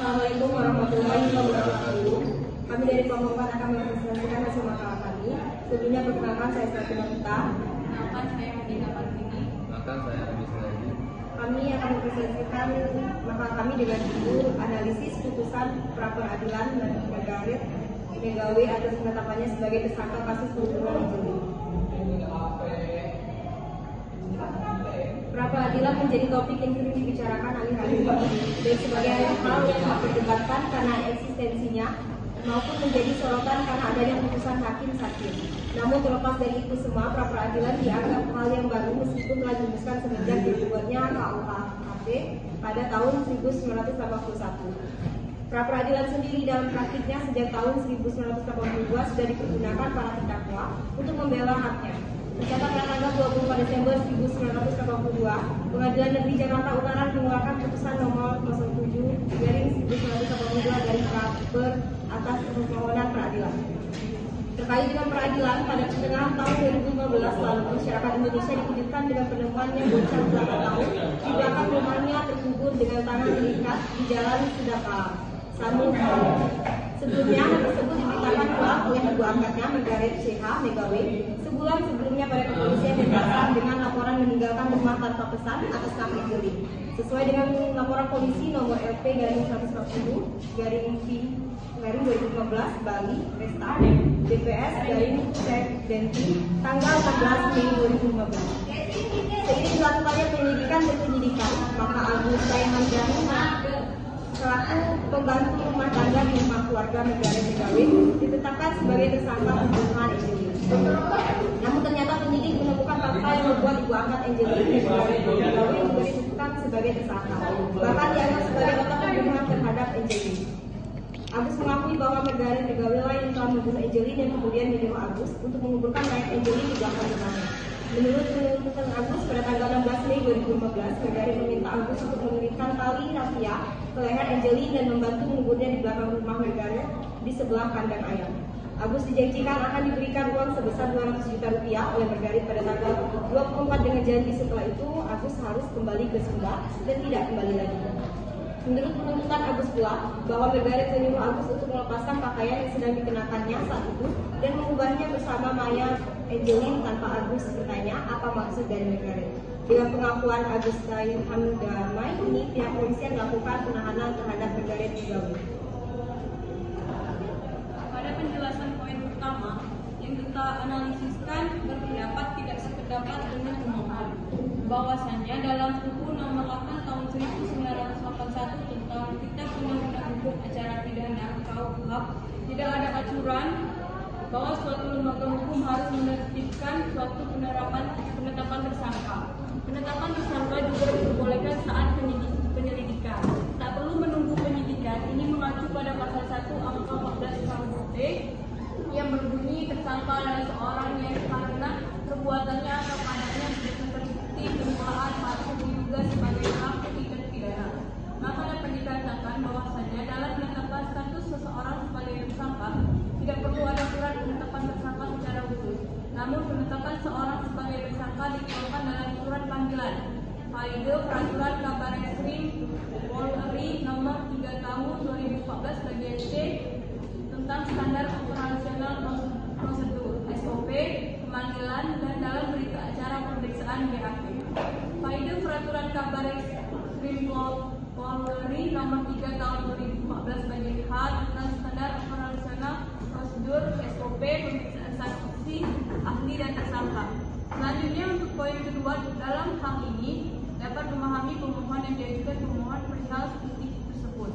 Assalamualaikum warahmatullahi wabarakatuh. Kami dari Pemohon akan mempresentasikan hasil makalah kami. Sebelumnya perkenalkan, saya Srati Nafita. Perkenalkan, saya Hadina Partini. Perkenalkan, saya Abi Sulaimi. Kami akan mempresentasikan makalah kami dengan judul analisis putusan pra peradilan dan Margaret Megawe atas penetapannya sebagai tersangka kasus pembunuhan Ijeli. Pra peradilan menjadi topik yang sering dibicarakan alih-alih dan sebagai hal yang diperdebatkan karena eksistensinya maupun menjadi sorotan karena adanya putusan hakim sakit. Namun terlepas dari itu semua, pra peradilan dianggap hal yang baru meskipun telah dirumuskan semenjak dibuatnya KUHP pada tahun 1981. Pra peradilan sendiri dalam praktiknya sejak tahun 1982 sudah dipergunakan para terdakwa untuk membela haknya. Tercatat pada tanggal 24 Desember 1982, Pengadilan Negeri Jakarta Utara mengeluarkan putusan nomor 07/1982 atas permohonan peradilan. Terkait dengan peradilan, pada pertengahan tahun 2015 lalu, masyarakat Indonesia dikejutkan dengan penemuannya bocah 8 tahun di belakang rumahnya terkubur dengan tangan terikat di Jalan Sudakala, Sanur. Sebelumnya, hal tersebut diberitakan ulang oleh ibu angkatnya, Margaret C.H. Megawe, sebulan sebelumnya pada kepolisian Denpasar dengan laporan meninggalkan rumah tanpa pesan atas nama Ijeli. Sesuai dengan laporan polisi nomor LP-140/V/2015 Bali Resta DPS Denti tanggal 14 Mei 2015. Seiring dilakukannya penyelidikan dan penyidikan, maka Agus Sayamanjani selaku pembantu rumah tangga di rumah keluarga Margaret Megawe ditetapkan sebagai tersangka pembunuhan Ijeli. Namun ternyata penyidik menemukan fakta yang membuat ibu angkat Ijeli dan Margaret Megawe juga ditetapkan sebagai tersangka, bahkan dianggap sebagai otak pembunuhan terhadap Ijeli. Agus mengakui bahwa Margaret Megawe lah yang telah membunuh Ijeli dan kemudian menyuruh Agus untuk menguburkan mayat Ijeli di belakang rumahnya. Menurut penuntutan Agus pada tanggal 16 Mei 2015, Margaret meminta Agus untuk mengirimkan tali rafia ke leher Ijeli dan membantu menguburnya di belakang rumah Margaret di sebelah kandang ayam. Agus dijanjikan akan diberikan uang sebesar 200 juta rupiah oleh Margaret pada tanggal 24 dengan janji setelah itu Agus harus kembali ke Sunda dan tidak kembali lagi. Menurut penuntutan Agus pula bahwa Margaret menyuruh Agus untuk melepaskan pakaian yang sedang dikenakannya saat itu dan mengubahnya bersama mayat Ijeli tanpa Agus bertanya apa maksud dari Margaret. Dengan pengakuan Agus Hamdamai ini, pihak polisi melakukan penahanan terhadap Margaret Megawe. Pada penjelasan poin pertama yang kita analisiskan berpendapat tidak sependapat dengan pemohon bahwasannya dalam Buku Nomor 8 Tahun 1981 tentang Kitab Undang-Undang Hukum Acara Pidana (KUHP) tidak ada aturan bahwa suatu lembaga hukum harus menertibkan suatu penetapan tersangka. Penetapan tersangka juga diperbolehkan saat penyelidikan. Tak perlu menunggu penyidikan. Ini mengacu pada pasal 1 angka 14 KUHP yang berbunyi tersangka adalah seorang yang karena perbuatannya atau padanya sudah terbukti penyuapan atau diduga sebagai pelaku tindak pidana. Maka dapat dikatakan bahwasanya dalam menetapkan status seseorang sebagai tersangka tidak perlu ada surat penetapan tersangka secara khusus. Namun penetapan seorang sebagai tersangka dikeluarkan dalam surat panggilan Faide Peraturan Kabar Eskrim Polri Nomor 3 Tahun 2014 bagian C tentang standar operasional prosedur (SOP) pemanggilan dan dalam berita acara pemeriksaan BAP. Faide Peraturan Kabar Eskrim Polri Nomor 3 Tahun 2014 bagian H tentang standar operasional prosedur (SOP) pemeriksaan saksi, ahli dan tersangka. Selanjutnya untuk poin kedua, dalam hal ini dapat memahami pemohon yang diajukan pemohon perihal kritik tersebut.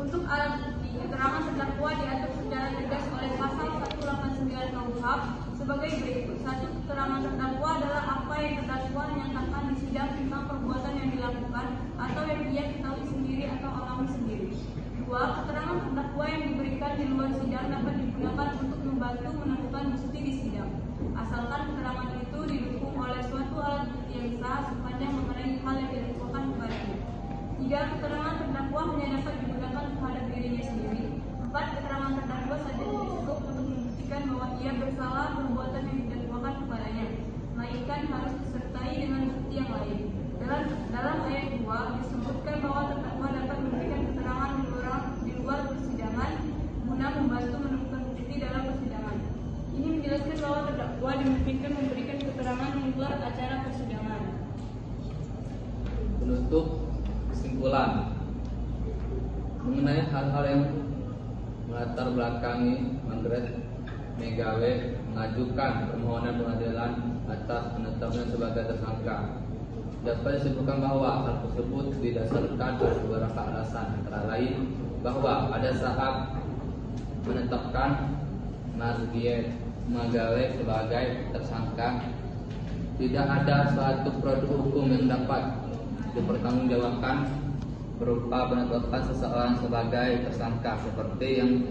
Untuk alat bukti, keterangan terdakwa diatur secara tegas oleh pasal 189 KUHP sebagai berikut. 1. Keterangan terdakwa adalah apa yang terdakwa menyatakan di sidang tentang perbuatan yang dilakukan atau yang dia ketahui sendiri atau alami sendiri. 2. Keterangan terdakwa yang diberikan di luar sidang dapat digunakan untuk membantu menentukan bukti di sidang, asalkan keterangan itu didukung oleh suatu alat bukti yang sah sepanjang mengenai hal yang didakwakan kepadanya. 3. Keterangan terdakwa hanya dapat digunakan terhadap dirinya sendiri. 4. Keterangan terdakwa saja tidak cukup untuk membuktikan bahwa ia bersalah perbuatan yang didakwakan kepadanya, melainkan harus disertai dengan bukti yang lain. Dalam ayat 2 disebutkan bahwa terdakwa dapat memberikan keterangan diizinkan memberikan keterangan di luar acara persidangan. Penutup kesimpulan mengenai hal-hal yang melatar belakangi Margaret Megawe mengajukan permohonan pengadilan atas penetapan sebagai tersangka. Dapat disimpulkan bahwa hal tersebut didasarkan pada beberapa alasan, antara lain bahwa pada saat menetapkan Margaret Megawe sebagai tersangka, tidak ada suatu produk hukum yang dapat dipertanggungjawabkan berupa penetapan seseorang sebagai tersangka seperti yang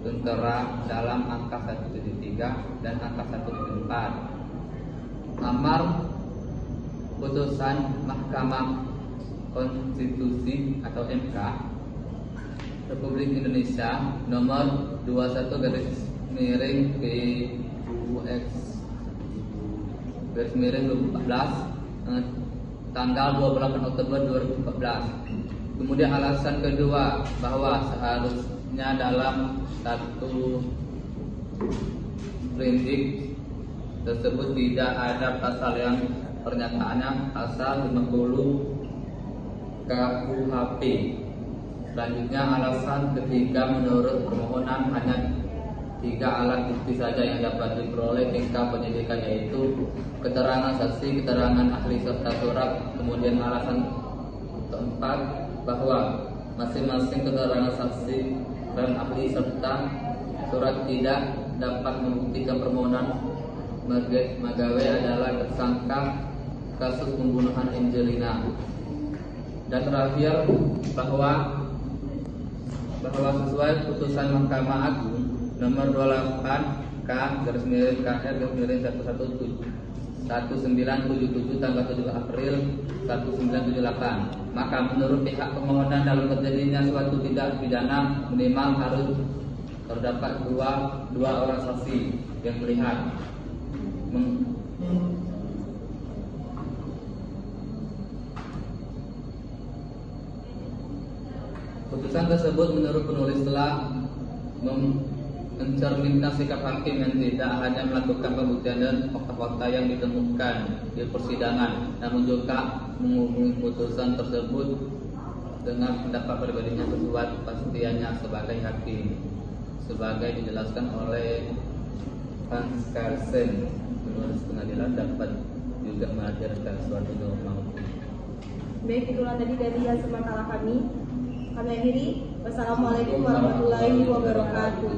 tertera dalam angka 173 dan angka 174. Amar putusan Mahkamah Konstitusi atau MK Republik Indonesia nomor 21/PUX/2014 tanggal 28 Oktober 2014. Kemudian alasan kedua bahwa seharusnya dalam satu perindik tersebut tidak ada pasal yang pernyataannya pasal 50 KUHP. Selanjutnya alasan ketiga, menurut permohonan hanya 3 alat bukti saja yang dapat diperoleh tingkat penyidikan, yaitu keterangan saksi, keterangan ahli serta surat. Kemudian alasan keempat bahwa masing-masing keterangan saksi dan ahli serta surat tidak dapat membuktikan permohonan Margaret Megawe adalah tersangka kasus pembunuhan Angelina. Dan terakhir bahwa sesuai putusan Mahkamah Agung nomor 28 K/1977 tanggal 7 April 1978, maka menurut pihak permohonan dalam terjadinya suatu tindak pidana minimal harus terdapat dua orang saksi yang melihat. Putusan tersebut menurut penulis telah mencerminkan sikap hakim yang tidak hanya melakukan pembuktian dan fakta-fakta yang ditemukan di persidangan, namun juga menghubungi putusan tersebut dengan pendapat pribadinya sesuai kepastiannya sebagai hakim, sebagai dijelaskan oleh Hans Carlsen. Penulis pengadilan dapat juga mengajarkan suatu norma. Baik, itulah tadi dari hasil makalah kami. Kami akhiri. Wassalamualaikum warahmatullahi wabarakatuh.